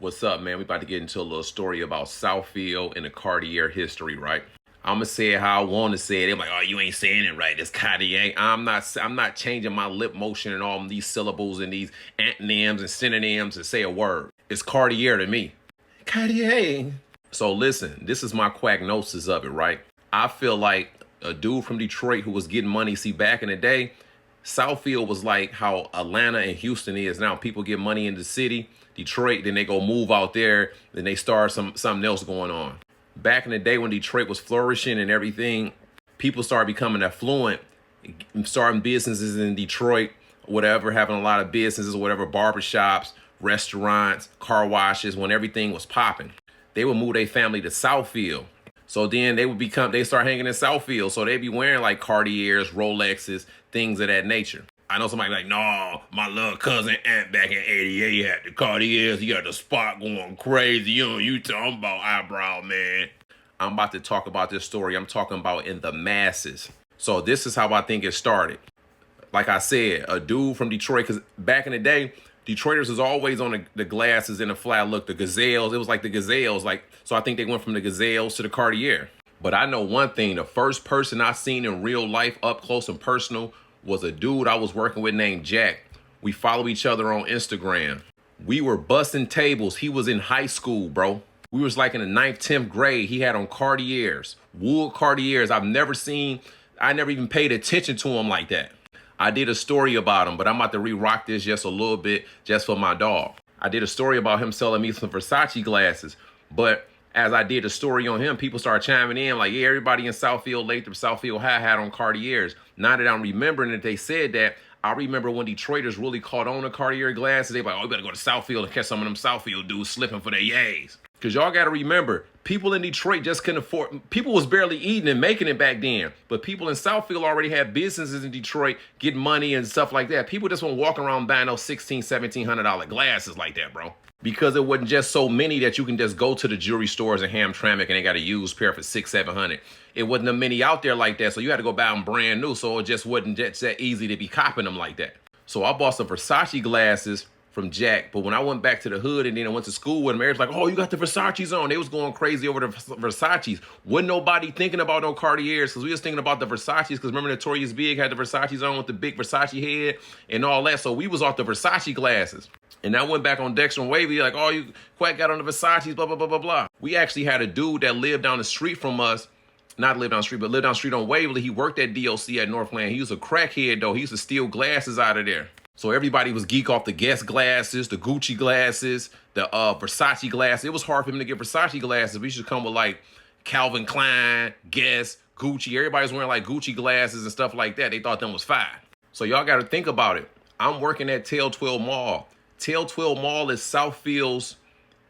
What's up, man? We about to get into a little story about Southfield and the Cartier history, right? I'm gonna say it how I want to say it. They're like, "Oh, you ain't saying it right. It's Cartier." I'm not. I'm not changing my lip motion and all these syllables and these antonyms and synonyms to say a word. It's Cartier to me. Cartier. So listen, this is my quagnosis of it, right? I feel like a dude from Detroit who was getting money. See, back in the day, Southfield was like how Atlanta and Houston is now. People get money in the city, Detroit, then they go move out there, then they start something else going on. Back in the day when Detroit was flourishing and everything, people started becoming affluent, starting businesses in Detroit, whatever, having a lot of businesses, whatever, barbershops, restaurants, car washes, when everything was popping. They would move their family to Southfield. So then they start hanging in Southfield. So they be wearing like Cartiers, Rolexes, things of that nature. I know somebody like, no, my little cousin Aunt back in 88 had the Cartiers. He got the spot going crazy. You talking about eyebrow, man. I'm about to talk about this story. I'm talking about in the masses. So this is how I think it started. Like I said, a dude from Detroit, because back in the day, Detroiters was always on the glasses and the flat look, the Gazelles. It was like the Gazelles. So I think they went from the Gazelles to the Cartier. But I know one thing, the first person I seen in real life up close and personal was a dude I was working with named Jack. We follow each other on Instagram. We were busting tables. He was in high school, bro. We was like in the 9th, 10th grade. He had on Cartiers, wool Cartiers. I never even paid attention to him like that. I did a story about him, but I'm about to re-rock this just a little bit just for my dog. I did a story about him selling me some Versace glasses, but as I did a story on him, people started chiming in like, yeah, everybody in Southfield, Lathrop, Southfield High had on Cartiers. Now that I'm remembering that they said that, I remember when Detroiters really caught on to Cartier glasses. They were like, oh, you better go to Southfield and catch some of them Southfield dudes slipping for their yays. Because y'all got to remember, people in Detroit just couldn't afford, people was barely eating and making it back then. But people in Southfield already had businesses in Detroit, getting money and stuff like that. People just weren't walking around buying those $1,600, $1,700 glasses like that, bro. Because it wasn't just so many that you can just go to the jewelry stores in Hamtramck and they got a used pair for $600, $700. It wasn't that many out there like that, so you had to go buy them brand new, so it just wasn't just that easy to be copping them like that. So I bought some Versace glasses from Jack, but when I went back to the hood and then I went to school with him, everyone's like, oh, you got the Versace's on. They was going crazy over the Versace's. Wasn't nobody thinking about no Cartiers, because we was thinking about the Versace's, because remember Notorious Big had the Versace's on with the big Versace head and all that, so we was off the Versace glasses. And I went back on Dexter and Wavy, like, oh, you quack got on the Versace's, blah, blah, blah, blah, blah. We actually had a dude that lived down the street from us, not lived down the street, but lived down the street on Waverly. He worked at DOC at Northland. He was a crackhead, though. He used to steal glasses out of there. So everybody was geek off the Guess glasses, the Gucci glasses, the Versace glasses. It was hard for him to get Versace glasses. We should come with like Calvin Klein, Guess, Gucci. Everybody was wearing like Gucci glasses and stuff like that. They thought them was fine. So y'all got to think about it. I'm working at Tail 12 Mall. Tail 12 Mall is Southfield's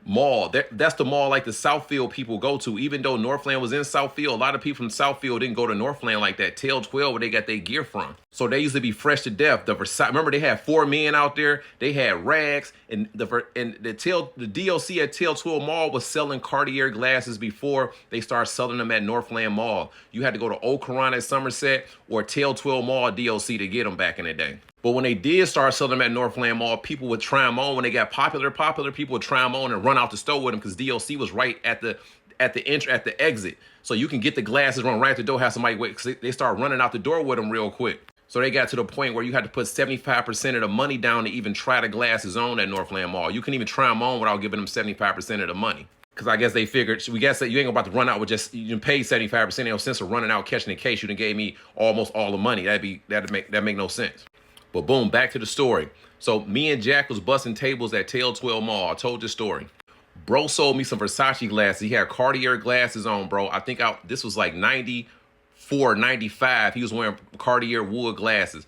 mall. That's the mall like the Southfield people go to. Even though Northland was in Southfield, a lot of people from Southfield didn't go to Northland like that. Tail 12 where they got their gear from. So they used to be fresh to death. The Versace, remember they had 4 men out there. They had rags, and the DOC at Tail 12 Mall was selling Cartier glasses before they started selling them at Northland Mall. You had to go to Old Corona at Somerset or Tail 12 Mall DOC to get them back in the day. But when they did start selling them at Northland Mall, people would try them on. When they got popular, people would try them on and run out the store with them, because DOC was right at the exit. So you can get the glasses, run right at the door, have somebody wait, because they start running out the door with them real quick. So they got to the point where you had to put 75% of the money down to even try the glasses on at Northland Mall. You can even try them on without giving them 75% of the money. Because I guess they figured, we guess that you ain't about to run out with just, you can pay 75%. No sense of running out, catching the case. You done gave me almost all the money. That'd make no sense. But boom, back to the story. So me and Jack was busting tables at Tail 12 Mall. I told this story. Bro sold me some Versace glasses. He had Cartier glasses on, bro. I think this was like 94, 95. He was wearing Cartier wool glasses.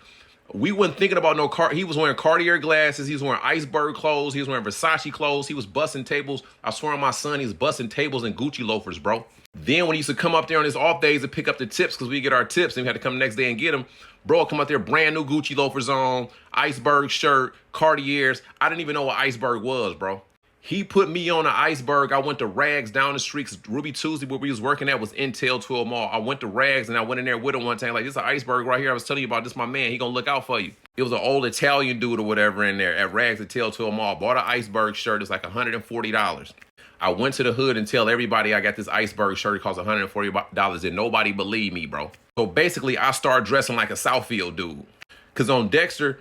We wasn't thinking about no car. He was wearing Cartier glasses. He was wearing iceberg clothes. He was wearing Versace clothes. He was busting tables. I swear on my son, he was busting tables and Gucci loafers, bro. Then when he used to come up there on his off days to pick up the tips, because we get our tips and we had to come the next day and get them, bro, come out there, brand new Gucci loafers on, iceberg shirt, Cartiers. I didn't even know what iceberg was, bro. He put me on an iceberg. I went to Rags down the street, 'cause Ruby Tuesday, where we was working at, was in Intel 12 Mall. I went to Rags and I went in there with him one time. Like, this is an iceberg right here. I was telling you about this, my man. He gonna look out for you. It was an old Italian dude or whatever in there at Rags at Intel 12 Mall. Bought an iceberg shirt. It's like $140. I went to the hood and tell everybody I got this iceberg shirt. It costs $140, and nobody believed me, bro. So basically, I started dressing like a Southfield dude. Because on Dexter,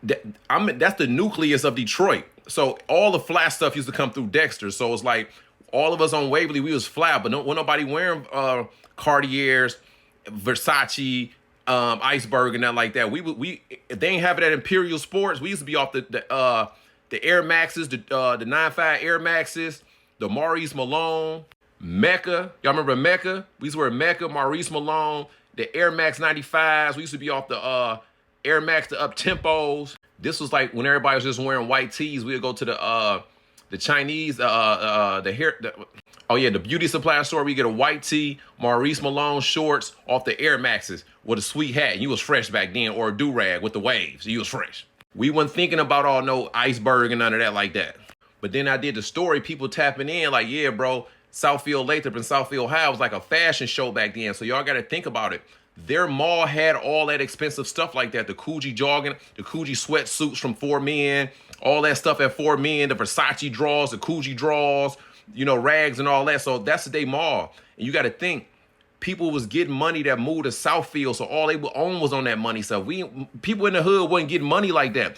that's the nucleus of Detroit. So all the fly stuff used to come through Dexter. So it's like all of us on Waverly, we was fly, but wasn't nobody wearing Cartiers, Versace, iceberg and nothing like that. We if they ain't have it at Imperial Sports, we used to be off the Air Maxes, the 95 Air Maxes, the Maurice Malone, Mecca. Y'all remember Mecca? We used to wear Mecca, Maurice Malone, the Air Max 95s. We used to be off the Air Max, the up tempos. This was like when everybody was just wearing white tees. We would go to the Chinese, the beauty supply store. We get a white tee, Maurice Malone shorts off the Air Maxes with a sweet hat. And you was fresh back then, or a do-rag with the waves. You was fresh. We wasn't thinking about all no iceberg and none of that like that. But then I did the story, people tapping in like, yeah, bro, Southfield Lathrop and Southfield High was like a fashion show back then. So y'all got to think about it. Their mall had all that expensive stuff like that. The Coogee jogging, the Coogee sweatsuits from 4Men, all that stuff at 4Men, the Versace draws, the Coogee draws, Rags and all that. So that's the day mall. And you got to think, people was getting money that moved to Southfield. So all they would own was on that money stuff. People in the hood wasn't getting money like that.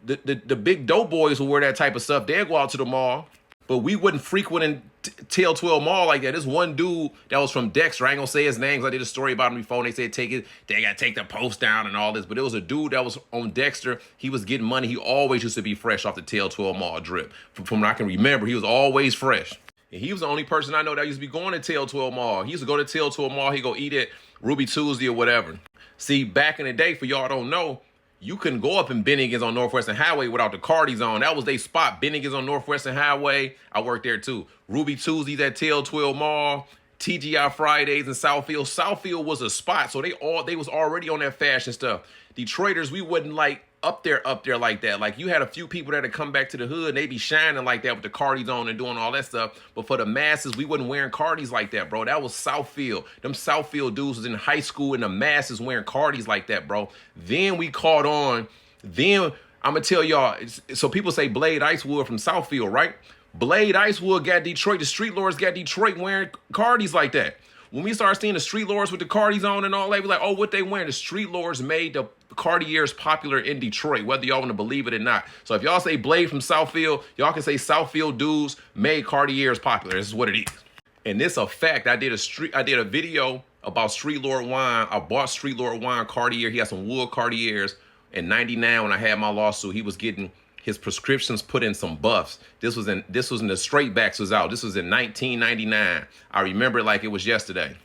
The big dope boys would wear that type of stuff. They'd go out to the mall. But we wouldn't frequent Tail 12 Mall like that. This one dude that was from Dexter, I ain't gonna say his name because I did a story about him before, and they said they gotta take the post down and all this. But it was a dude that was on Dexter. He was getting money. He always used to be fresh off the Tail 12 Mall drip. From what I can remember, he was always fresh. And he was the only person I know that used to be going to Tail 12 Mall. He used to go to Tail 12 Mall. He'd go eat at Ruby Tuesday or whatever. See, back in the day, for y'all don't know, you couldn't go up in Bennigan's on Northwestern Highway without the Cardi's on. That was their spot. Bennigan's on Northwestern Highway. I worked there too. Ruby Tuesdays at Tail 12 Mall. TGI Fridays in Southfield. Southfield was a spot. So they was already on that fashion stuff. Detroiters, we wasn't like up there like that. Like you had a few people that had come back to the hood and they be shining like that with the Cardis on and doing all that stuff. But for the masses, we wasn't wearing Cardis like that, bro. That was Southfield. Them Southfield dudes was in high school and the masses wearing Cardis like that, bro. Then we caught on. Then I'm gonna tell y'all, so people say Blade Icewood from Southfield, right? Blade Icewood got Detroit. The Street Lords got Detroit wearing Cardis like that. When we started seeing the Street Lords with the Cardis on and all that, we like, oh, what they wearing? The Street Lords made the Cartiers popular in Detroit, whether y'all want to believe it or not. So if y'all say Blade from Southfield, y'all can say Southfield dudes made Cartiers popular. This is what it is. And this a fact. I did a video about Street Lord wine. I bought Street Lord wine Cartier. He had some wood Cartiers. In '99, when I had my lawsuit, he was getting his prescriptions put in some buffs. This was in the straight backs was out. This was in 1999. I remember it like it was yesterday.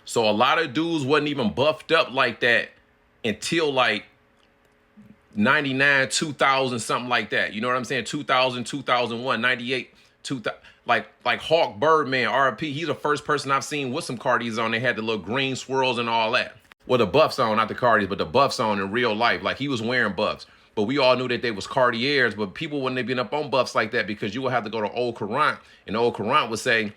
So a lot of dudes wasn't even buffed up like that until like 99, 2000, something like that. You know what I'm saying? 2000, 2001, 98, 2000. Like Hawk Birdman, RP. He's the first person I've seen with some Cardis on. They had the little green swirls and all that. Well, the buffs on, not the Cardis, but the buffs on in real life. Like he was wearing buffs. But we all knew that they was Cartiers, but people wouldn't have been up on buffs like that because you would have to go to Old Courant, and Old Courant would say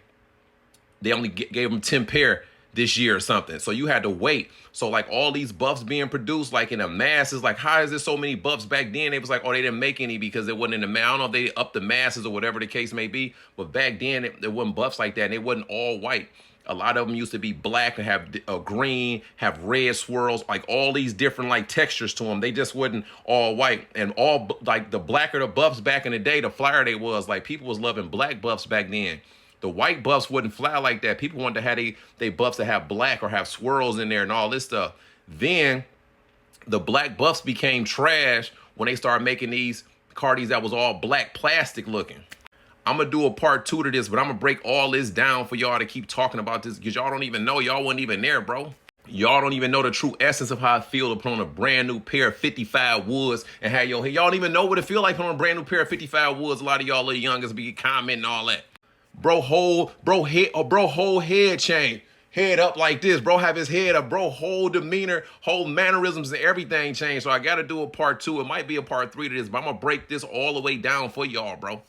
they only gave them 10 pair this year or something. So you had to wait. So like all these buffs being produced like in the masses, like how is there so many buffs back then? It was like, oh, they didn't make any because it wasn't in the mass. I don't know if they upped the masses or whatever the case may be, but back then it wasn't buffs like that, and it wasn't all white. A lot of them used to be black and have green, have red swirls, like all these different like textures to them. They just wasn't all white. And all like the blacker the buffs back in the day, the flyer they was. Like people was loving black buffs back then. The white buffs wouldn't fly like that. People wanted to have they buffs that have black or have swirls in there and all this stuff. Then the black buffs became trash when they started making these Cardis that was all black plastic looking. I'm going to do a part 2 to this, but I'm going to break all this down for y'all to keep talking about this because y'all don't even know. Y'all wasn't even there, bro. Y'all don't even know the true essence of how I feel to put on a brand new pair of 55 Woods and have y'all don't even know what it feel like putting on a brand new pair of 55 Woods. A lot of y'all little youngers be commenting and all that. Bro, whole head change. Head up like this. Bro, have his head up. Bro, whole demeanor, whole mannerisms and everything changed. So I got to do a part 2. It might be a part 3 to this, but I'm going to break this all the way down for y'all, bro.